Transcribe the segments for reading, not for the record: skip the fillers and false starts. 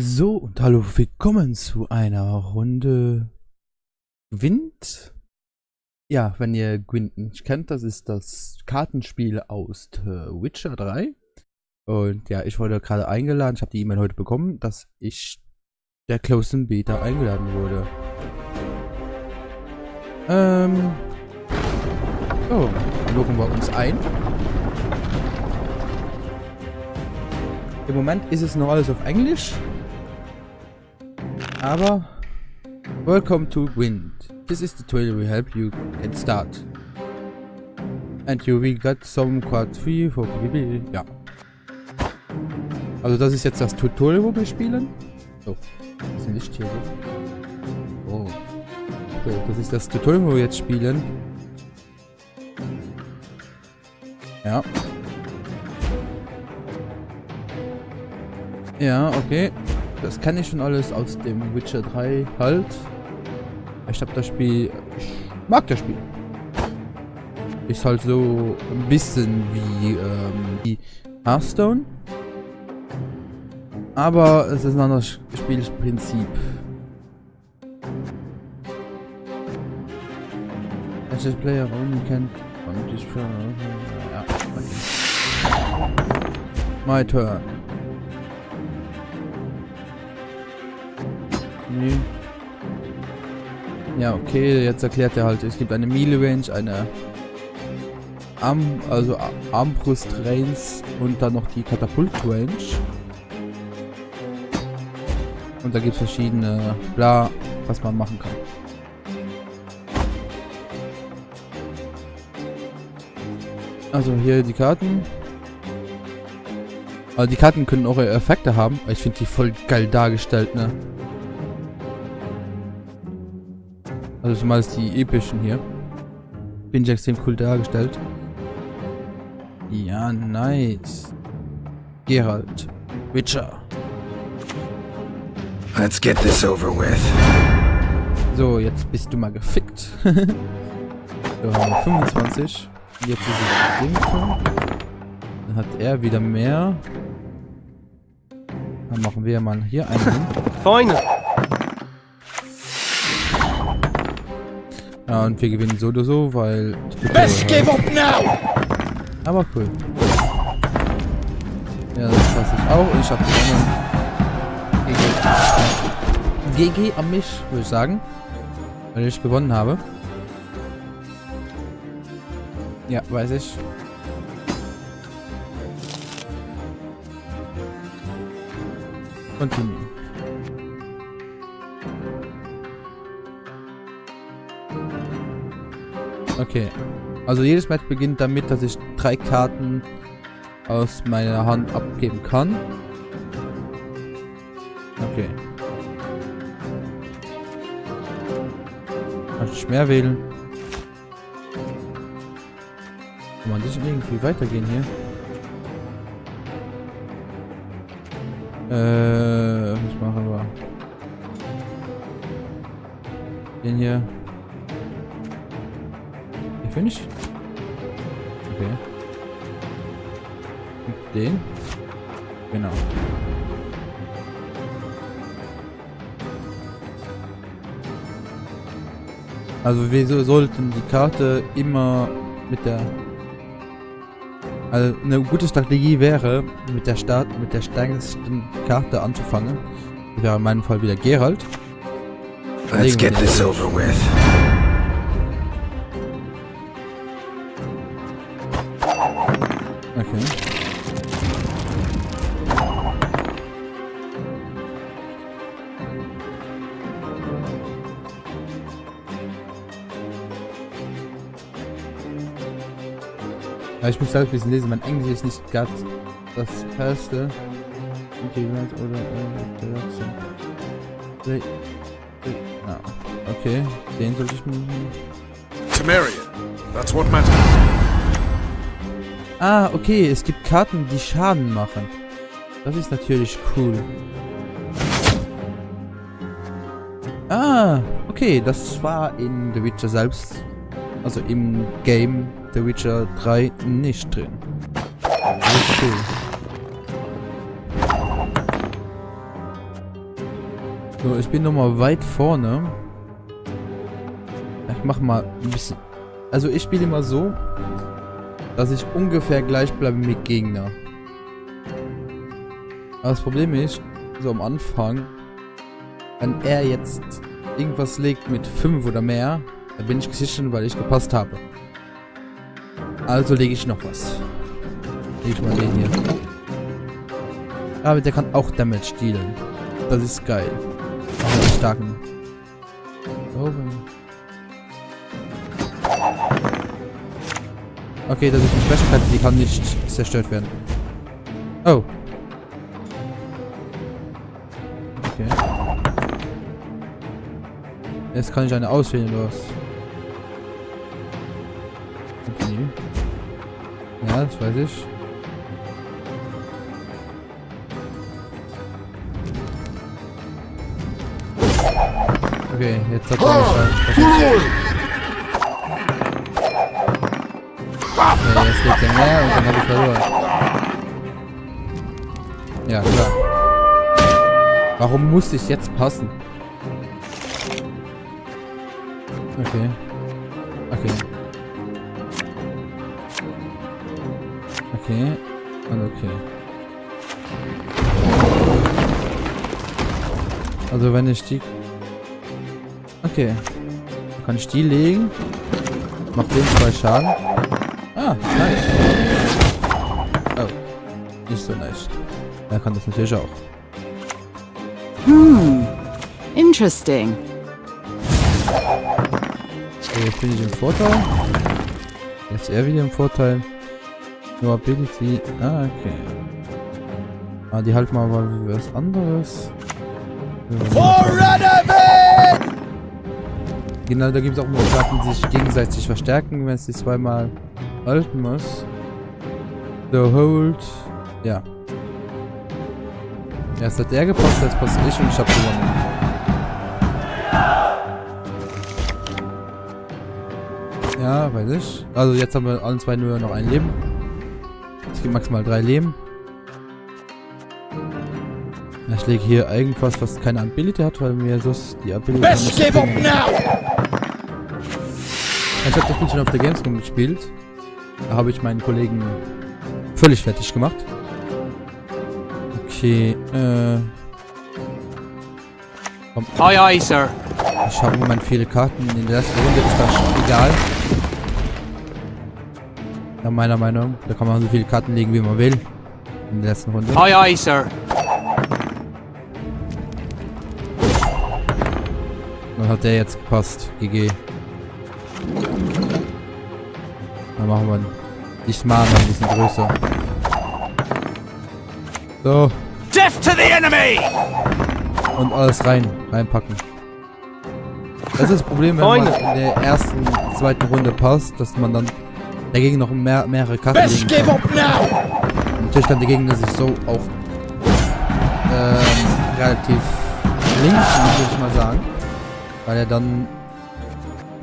So, und hallo, willkommen zu einer Runde Gwent. Ja, wenn ihr Gwent nicht kennt, das ist das Kartenspiel aus Witcher 3. Und ja, ich wurde gerade eingeladen, ich habe die E-Mail heute bekommen, dass ich der Closed Beta eingeladen wurde. So, loggen wir uns ein. Im Moment ist es noch alles auf Englisch. Aber welcome to Gwent. This is the trailer will help you get start. And you will get some quad free for PvP. Ja. Also das ist jetzt das Tutorial, wo wir spielen. Oh, das ist ein Licht hier. Oh. So, das ist das Tutorial, wo wir jetzt spielen. Ja. Ja, okay. Das kann ich schon alles aus dem Witcher 3 halt. Ich habe das Spiel... Ich mag das Spiel. Ist halt so ein bisschen wie Hearthstone. Aber es ist ein anderes Spielprinzip. As a player only can... Ja, okay. My turn. Nee. Ja, okay, jetzt erklärt er halt, es gibt eine Melee Range, eine Armbrust Range und dann noch die Katapult Range. Und da gibt es verschiedene bla, was man machen kann. Also hier die Karten. Also die Karten können auch Effekte haben. Ich finde die voll geil dargestellt, ne? Also zumal die epischen hier. Bin ich extrem cool dargestellt. Ja, nice. Geralt. Witcher. Let's get this over with. So, jetzt bist du mal gefickt. So, haben wir 25. Jetzt ist es Ding. Dann hat er wieder mehr. Dann machen wir mal hier einen. Feine. Ja, und wir gewinnen so oder so, weil... Best give up now! Aber cool. Ja, das passe ich auch. Ich habe gewonnen. GG an mich, würde ich sagen. Weil ich gewonnen habe. Ja, weiß ich. Continue. Okay. Also jedes Match beginnt damit, dass ich 3 Karten aus meiner Hand abgeben kann. Okay. Kann ich mehr wählen? Kann man nicht irgendwie weitergehen hier? Was machen wir? Den hier. Finish? Okay. Und den? Genau. Also wir sollten die Karte immer mit der... Also eine gute Strategie wäre, mit der stärksten Karte anzufangen. Das wäre in meinem Fall wieder Geralt. Let's get this over with. Okay. Ja, ich muss halt ein bisschen lesen, mein Englisch ist nicht gerade das Beste. Okay, den sollte ich mir... Temerian, that's what matters. Ah, okay, es gibt Karten, die Schaden machen. Das ist natürlich cool. Ah, okay, das war in The Witcher selbst, also im Game The Witcher 3 nicht drin. Das ist cool. So, ich bin nochmal weit vorne. Ich mach mal ein bisschen... Also ich spiele immer so, dass ich ungefähr gleich bleibe mit Gegner. Aber das Problem ist, so am Anfang, wenn er jetzt irgendwas legt mit 5 oder mehr, dann bin ich gesichert, weil ich gepasst habe. Also lege ich noch was. Lege ich mal den hier. Aber der kann auch Damage dealen. Das ist geil. Auch mit starken. So. Okay, das ist eine Schwächigkeit, die kann nicht zerstört werden. Oh. Okay. Jetzt kann ich eine auswählen, oder was? Okay. Ja, das weiß ich. Okay, jetzt hat er mich okay, jetzt legt er mehr und dann habe ich verloren. Ja, klar. Warum muss ich jetzt passen? Okay. Okay. Okay. Und okay. Also wenn ich die... Okay. Dann kann ich die legen. Mach den 2 Schaden. Ah, nice. Oh. Nicht so nice. Er kann das natürlich auch. Interesting. Okay, jetzt bin ich im Vorteil. Jetzt er wieder im Vorteil. Nur Ability. Ah, okay. Ah, die halten mal was anderes. Genau, da gibt es auch Möglichkeiten, die sich gegenseitig verstärken, wenn es die zweimal halten muss. So, hold. Ja. Erst hat er gepasst, jetzt passt ich und ich hab gewonnen. Ja, weiß ich. Also jetzt haben wir alle zwei nur noch ein Leben. Es gibt maximal 3 Leben. Ich lege hier irgendwas, was keine Ability hat, weil mir sonst die Ability... Best give up now! Ich habe das Spiel schon auf der Gamescom gespielt. Da habe ich meinen Kollegen völlig fertig gemacht. Okay, komm. Aye, aye, sir. Ich habe im Moment viele Karten. In der ersten Runde ist das egal. Ja, meiner Meinung nach. Da kann man so viele Karten legen, wie man will. In der letzten Runde. Aye, aye, sir. Dann hat der jetzt gepasst. GG. Dann machen wir die Smart ein bisschen größer. So. Death to the enemy! Und alles reinpacken. Das ist das Problem, wenn man in der ersten, zweiten Runde passt, dass man dann dagegen noch mehrere Karten legen kann. Natürlich kann der Gegner sich so auch relativ links, würde ich mal sagen. Weil er dann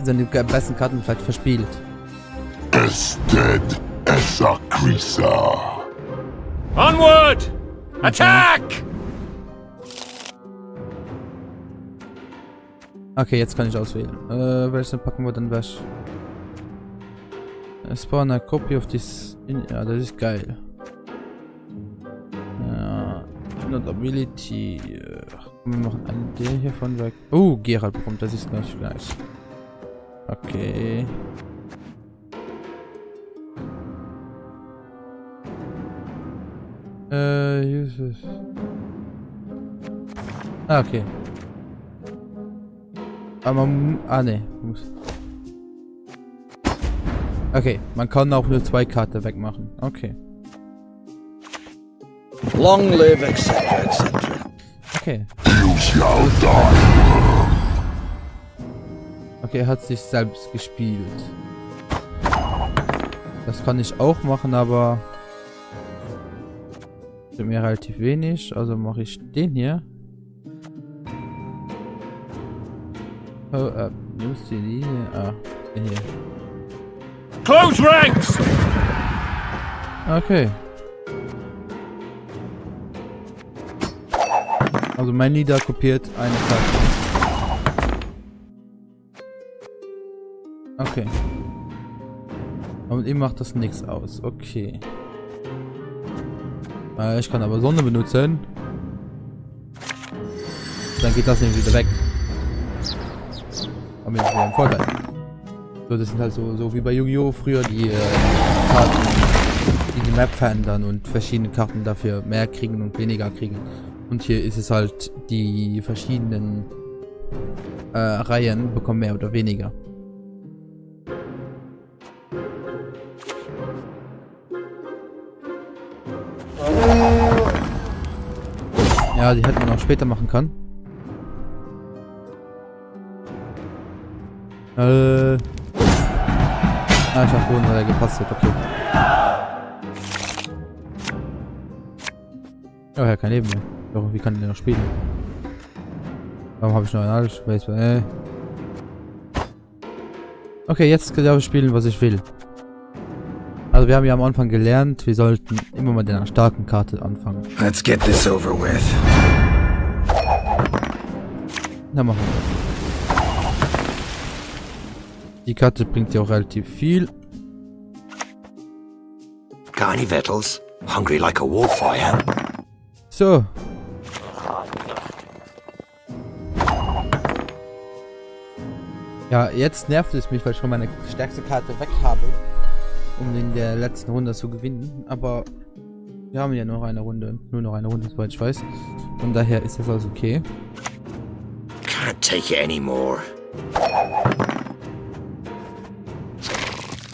seine besten Karten vielleicht verspielt. Ested Esakrisa. Onward! Attack! Okay, jetzt kann ich auswählen. Welchen packen wir dann weg? Spawn a copy of this... Ja, das ist geil. Ja, not ability. Wir machen einen der hiervon weg. Oh, Geralt bekommt, das ist nicht nice. Okay. Jesus. Ah, okay. Aber man... Ah, ne. Okay, man kann auch nur 2 Karten wegmachen. Okay. Long live, etc., etc. Okay. Okay, er hat sich selbst gespielt. Das kann ich auch machen, aber... Sind mir relativ wenig, also mache ich den hier. Oh, muss die Linie. Ah, den hier. Close ranks! Okay. Also mein Leader kopiert eine Karte. Okay. Und ihm macht das nichts aus. Okay. Ich kann aber Sonne benutzen. Dann geht das nämlich wieder weg. Aber jetzt wieder ein Vorteil. So, das sind halt so wie bei Yu-Gi-Oh! Früher die Karten, die Map verändern und verschiedene Karten dafür mehr kriegen und weniger kriegen. Und hier ist es halt, die verschiedenen Reihen bekommen mehr oder weniger. Ja, die hätte man auch später machen können. Ich hab Boden, weil er gepasst hat, okay. Oh, er hat kein Leben mehr. Doch, wie kann der noch spielen? Warum habe ich noch ein Alt? Okay, jetzt darf ich spielen, was ich will. Also wir haben ja am Anfang gelernt, wir sollten immer mit einer starken Karte anfangen. Let's get this over with. Dann machen wir das. Die Karte bringt ja auch relativ viel. Got any victuals? Hungry like a wolf, I am. So. Ja, jetzt nervt es mich, weil ich schon meine stärkste Karte weg habe, um in der letzten Runde zu gewinnen. Aber wir haben ja noch eine Runde, nur noch eine Runde, soweit ich weiß. Von daher ist das also okay. Can't take it anymore.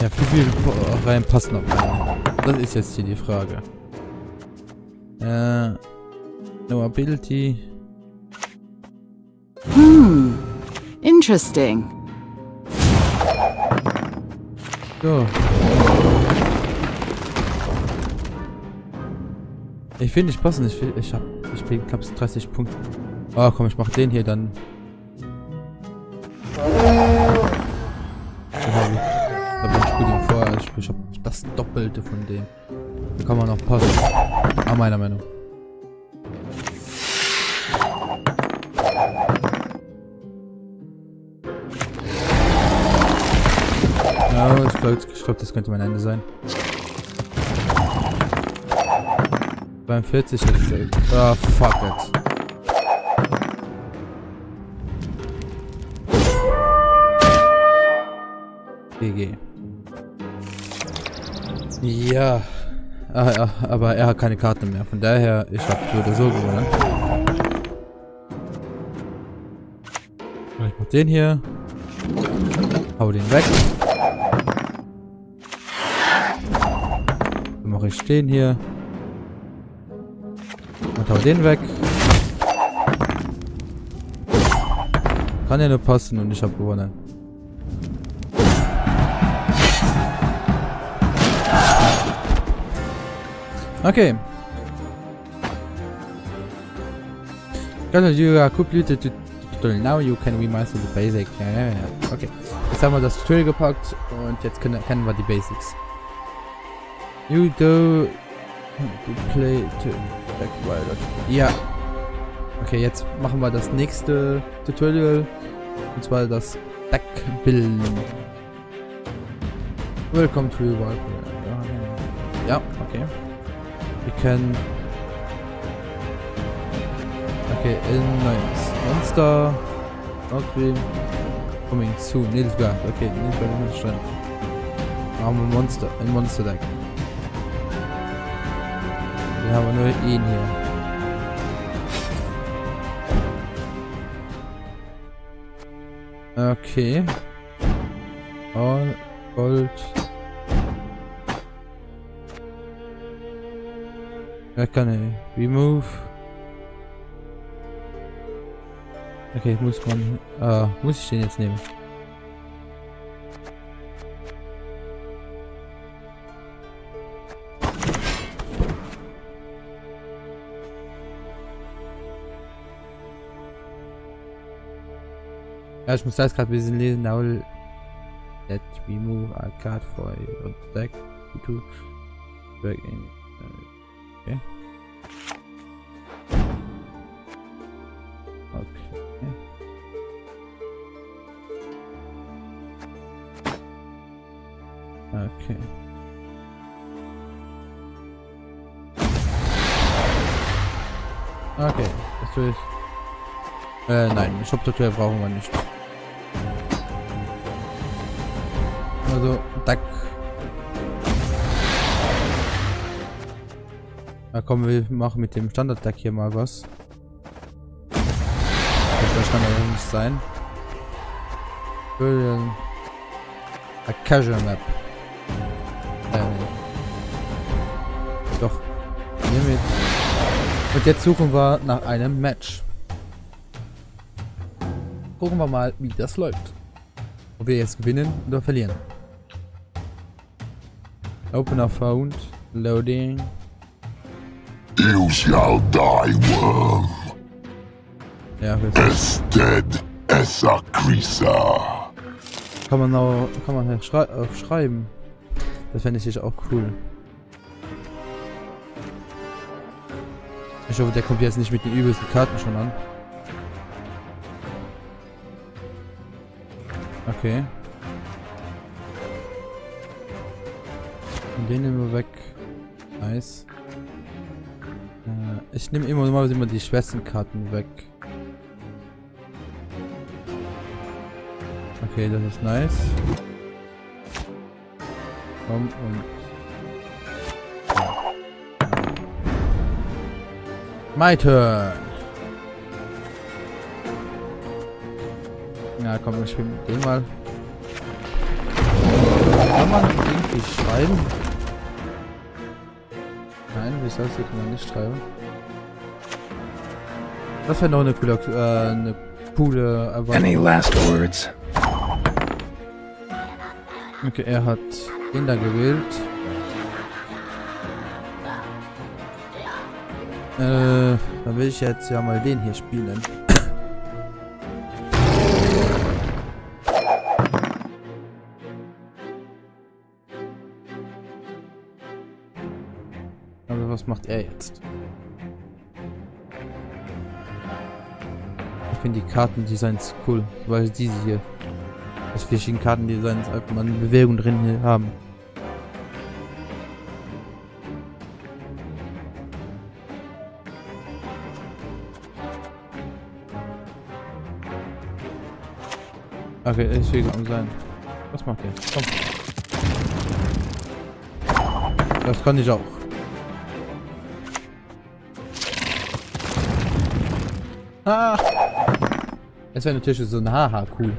Ja, wie viele Reihen passen noch rein? Das ist jetzt hier die Frage. No Ability. Interesting. So. Ich finde nicht passend. Ich bin knapp 30 Punkte. Ah, komm, ich mach den hier dann. Da bin ich gut im Vor. Ich hab das Doppelte von dem. Da kann man noch passen. Ah, meiner Meinung. Ja, ich glaub, das könnte mein Ende sein. 42 hätte ich gesagt. Ah, fuck it. GG. Ja. Aber er hat keine Karte mehr. Von daher, ich hab so oder so gewonnen. Ich mach den hier. Hau den weg. Dann mache ich den hier. Und hau den weg. Kann ja nur passen und ich habe gewonnen. Okay. You are completed tutorial. Now you can remaster the basic. Ja. Okay. Jetzt haben wir das Tutorial gepackt und jetzt kennen wir die Basics. You go to play to back wild. Ja. Okay, jetzt machen wir das nächste Tutorial. Und zwar das Backbilden. Welcome to Wild. Ja, okay. Wir können. Okay, Monster. Outbeam. Coming soon. Nilfgaard. Okay, Nilfgaard ist schon. Machen wir Monster. Ein Monster Deck. Wir haben nur ihn hier. Okay. All Gold. Wer kann er? Remove. Okay, muss ich den jetzt nehmen? Ja, ich muss das gerade ein bisschen lesen. Now let remove a card for your deck to back in. Okay. Okay. Okay, das will ich. Nein, Shop-Tutorial brauchen wir nicht. Also, Duck. Na komm, wir machen mit dem Standard-Duck hier mal was. Das kann ja nicht sein. A Casual Map. Doch. Nehmen wir. Und jetzt suchen wir nach einem Match. Gucken wir mal, wie das läuft. Ob wir jetzt gewinnen oder verlieren. Opener found. Loading. You shall die, worm. Ja, As dead as a Krisa. kann man halt schreiben. Das fände ich auch cool. Ich hoffe, der kommt jetzt nicht mit den übelsten Karten schon an. Okay. Und den nehmen wir weg. Nice. Ich nehme immer die schwersten Karten weg. Okay, das ist nice. Komm und... My turn! Ja, komm, wir spielen mit dem mal. Kann man irgendwie schreiben? Nein, wie soll es hier kann man nicht schreiben? Das wäre noch eine coole Erwartung. Any last words? Okay, er hat den da gewählt. Dann will ich jetzt ja mal den hier spielen. Also was macht er jetzt? Ich finde die Kartendesigns cool, weil diese hier, das verschiedene Kartendesigns einfach mal eine Bewegung drin haben. Okay, ist wieder am sein. Was macht ihr? Komm. Das kann ich auch. Ah! Es wäre natürlich so ein Haha cool.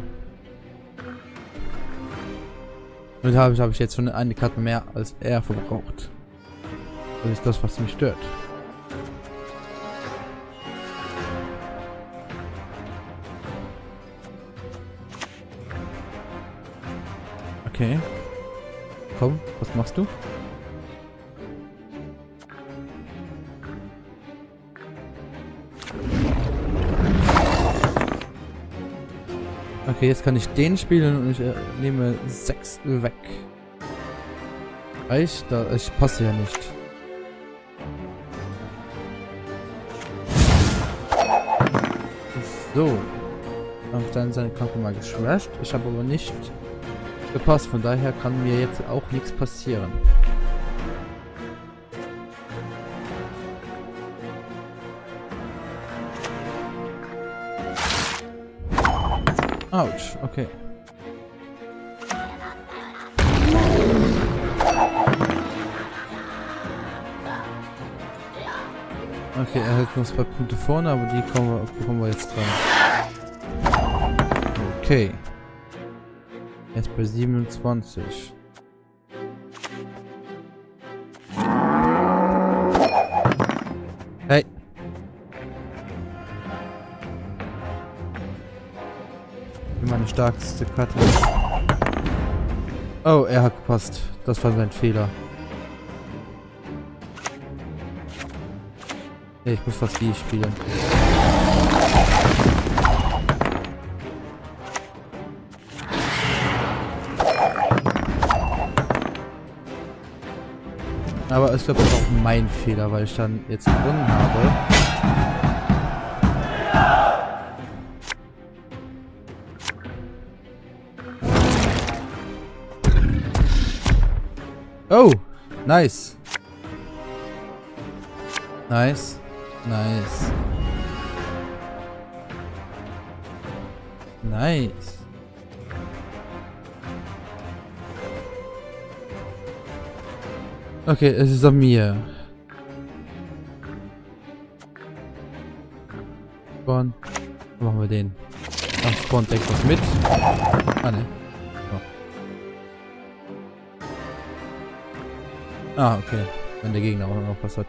Und habe ich jetzt schon eine Karte mehr als er verbraucht. Das ist das, was mich stört. Okay. Komm, was machst du? Okay, jetzt kann ich den spielen und ich nehme 6 weg. Reicht? Ich passe ja nicht. So. Auf dann seine Karte mal geschwächt. Ich habe aber nicht gepasst. Von daher kann mir jetzt auch nichts passieren. Autsch, okay. Okay, er hält noch 2 Punkte vorne, aber die bekommen wir jetzt dran. Okay. Jetzt bei 27. Hey. Meine stärkste Karte. Oh, er hat gepasst. Das war sein Fehler. Ich muss fast die spielen. Aber ich glaube, das ist auch mein Fehler, weil ich dann jetzt gewonnen habe. Oh, nice. Nice. Nice. Nice. Okay, es ist an mir. Spawn. Wo machen wir den? Ach, Spawn deckt was mit. Ah, ne. Oh. Ah, okay. Wenn der Gegner auch noch was hat.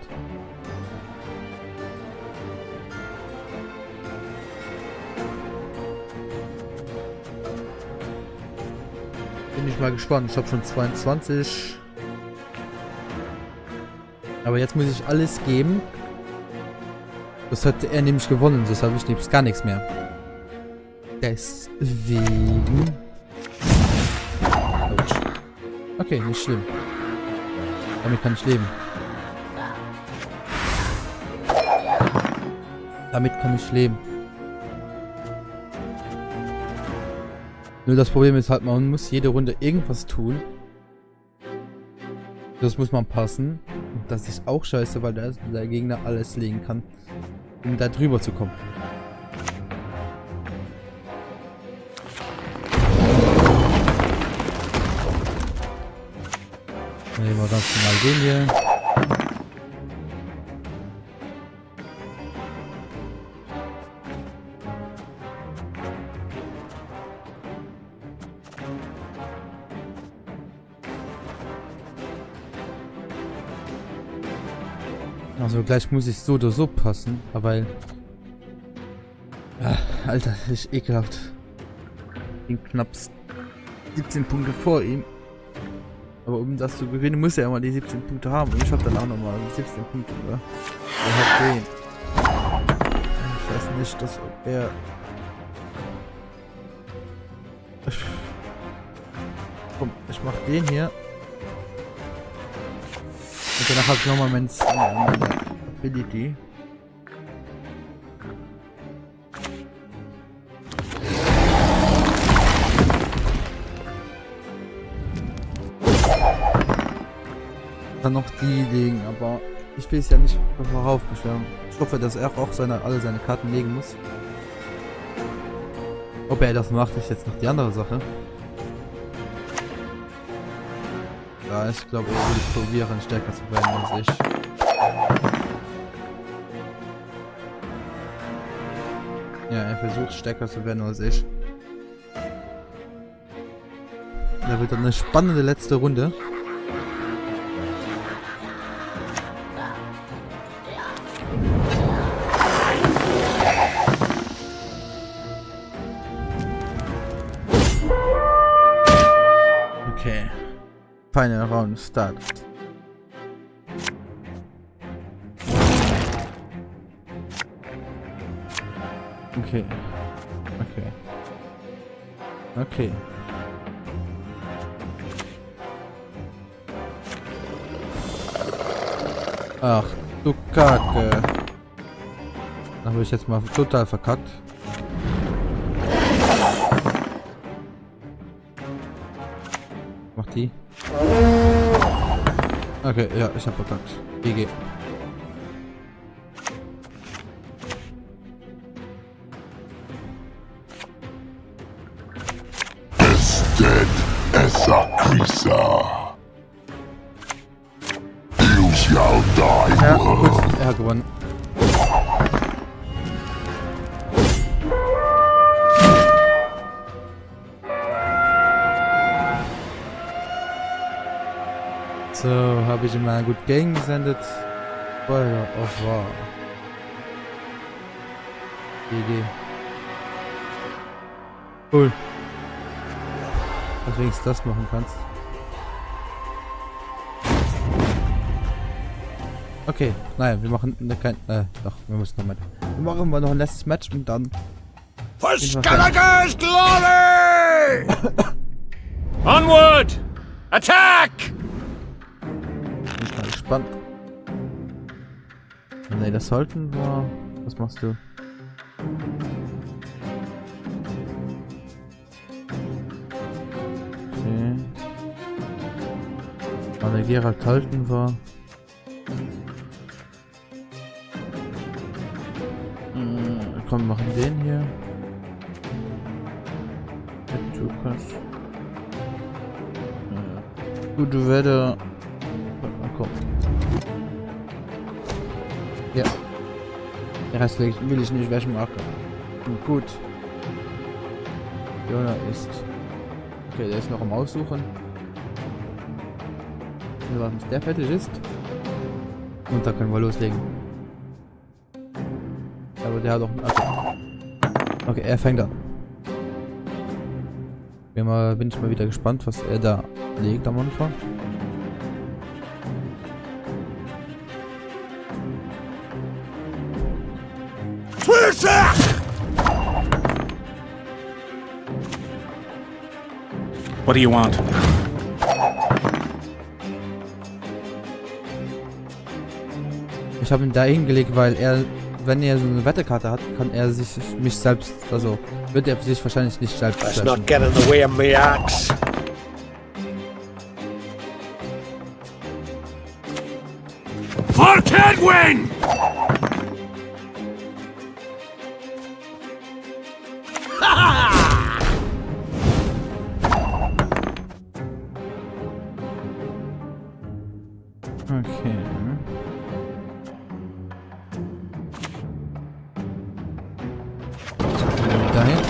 Bin ich mal gespannt. Ich habe schon 22. Aber jetzt muss ich alles geben. Das hat er nämlich gewonnen. Das habe ich nämlich gar nichts mehr. Deswegen. Ouch. Okay, nicht schlimm. Damit kann ich leben. Damit kann ich leben. Nur das Problem ist halt, man muss jede Runde irgendwas tun. Das muss man passen. Und das ist auch scheiße, weil der Gegner alles legen kann, um da drüber zu kommen. Dann nehmen wir ganz normal den hier. Also gleich muss ich so oder so passen, weil... Ja, Alter, das ist ekelhaft. Ich bin knapp 17 Punkte vor ihm. Aber um das zu gewinnen, muss er ja mal die 17 Punkte haben. Und ich habe dann auch nochmal 17 Punkte, oder? Er hat den. Ich weiß nicht, dass er... Komm, ich mach den hier. Und danach habe ich nochmal meine Ability. Dann noch die legen, aber ich will es ja nicht voraufbeschwören. Ich hoffe, dass er auch alle seine Karten legen muss. Ob er das macht, ist jetzt noch die andere Sache. Ja, ich glaube, er würde probieren, stärker zu werden als ich. Ja, er versucht stärker zu werden als ich. Da wird dann eine spannende letzte Runde. Okay. Final round start. Okay. Okay. Okay. Ach du Kacke. Da habe ich jetzt mal total verkackt. Mach die. Okay, ja, ich hab verkackt. GG. Dead as a creature. You shall die. Ja, gut, er hat gewonnen. So, habe ich ihm mal gut Game gesendet. Feuer auf War. GG. Cool. Dass du wenigstens das machen kannst. Okay, naja, wir machen kein... doch, wir müssen noch mal... Wir machen mal noch ein letztes Match und dann... For Skellige's glory! Onward! Attack! Bin ich mal gespannt. Ne, das sollten wir... Was machst du? Okay. der Geralt halten war. Komm, wir machen den hier. Du kannst. Gute Wetter. Komm. Ja. Der Rest will ich nicht wegmachen. Gut. Jona ist. Okay, der ist noch am Aussuchen. Wir warten, bis der fertig ist. Und da können wir loslegen. Aber der hat doch. Okay, er fängt an. Bin ich mal wieder gespannt, was er da legt am Anfang. What do you want? Ich habe ihn da hingelegt, weil er, wenn er so eine Wetterkarte hat, kann er mich selbst, also wird er sich wahrscheinlich nicht selbst Let's slashen. not get in the way of me axe. For Kedwin! Okay. Dahin.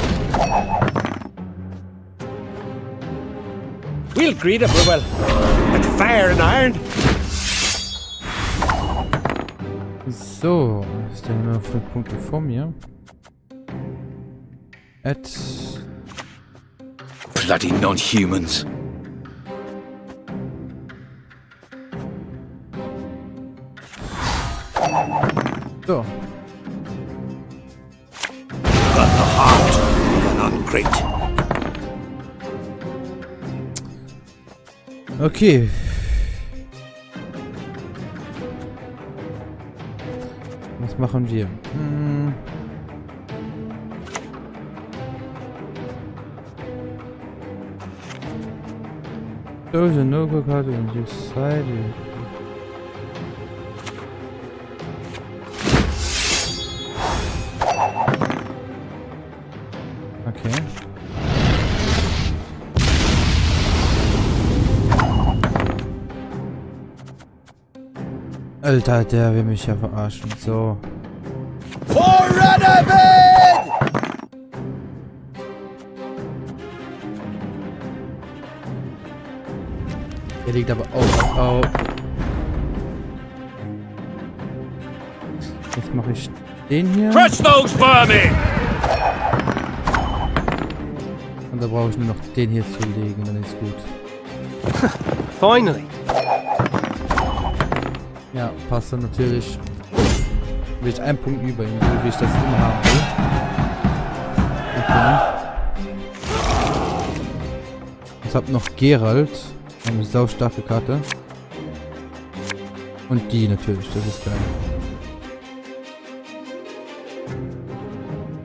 We'll greet him, we will. With fire and iron. So, ist der nur 5 Punkte vor mir. Bloody non-humans. So. Got the heart of an ungreat. Okay. Was machen wir? Those are no good cards on this side. Okay. Alter, der will mich ja verarschen. So. Der liegt aber auch. Jetzt mache ich den hier. Crush those vermin! Und da brauche ich nur noch den hier zu legen, dann ist gut. Finally. Ja, passt dann natürlich. Will ich einen Punkt über ihn, so wie ich das immer haben will. Okay. Ich habe noch Geralt. Eine saustarke Karte. Und die natürlich, das ist geil.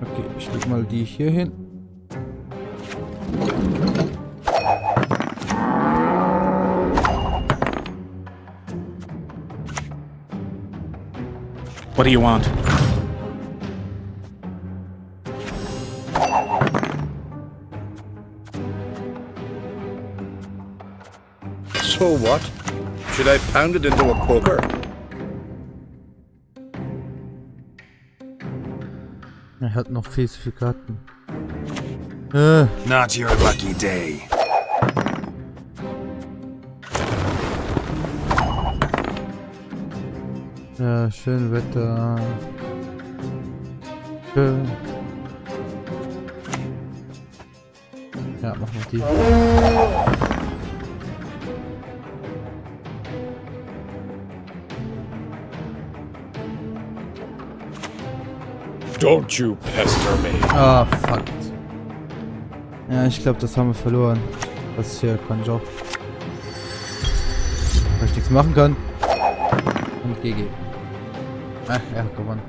Okay, ich leg mal die hier hin. What do you want? So what? Should I pound it into a poker? Er hat noch viel zu viele Karten. Not your lucky day. Ja, schön Wetter. Schön. Ja, machen wir die. Don't you pester me. Ah, fuck. Ja, ich glaube, das haben wir verloren. Das hier kann ich auch. Weil ich nichts machen kann. Und GG. Ah, er hat gewonnen.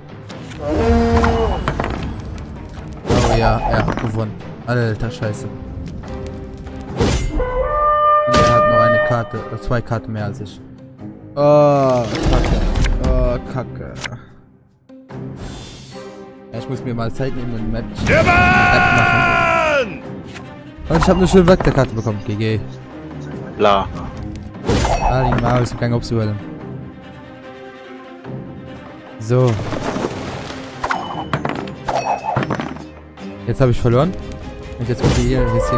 Oh ja, er hat gewonnen. Alter Scheiße. Und er hat noch eine Karte, 2 Karten mehr als ich. Oh, Kacke. Oh, Kacke. Ja, ich muss mir mal Zeit nehmen und Map machen. Und ich habe eine schöne Wetterkarte bekommen. GG. La. Ah, die Maus, ich kann aufzuhören. So. Jetzt habe ich verloren. Und jetzt kommt hier ins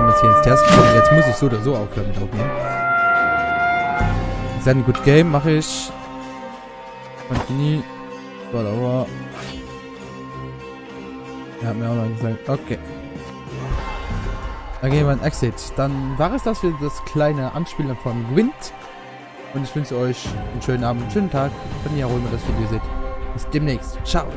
Test. Und jetzt muss ich so oder so aufhören mit aufnehmen. Send good game mache ich. Continue. Follower. Er hat mir auch noch gesagt. Okay. Dann gehen wir in Exit. Dann war es das für das kleine Anspielen von Gwent. Und ich wünsche euch einen schönen Abend, einen schönen Tag. Wenn ihr auch immer das Video seht. Bis demnächst. Ciao.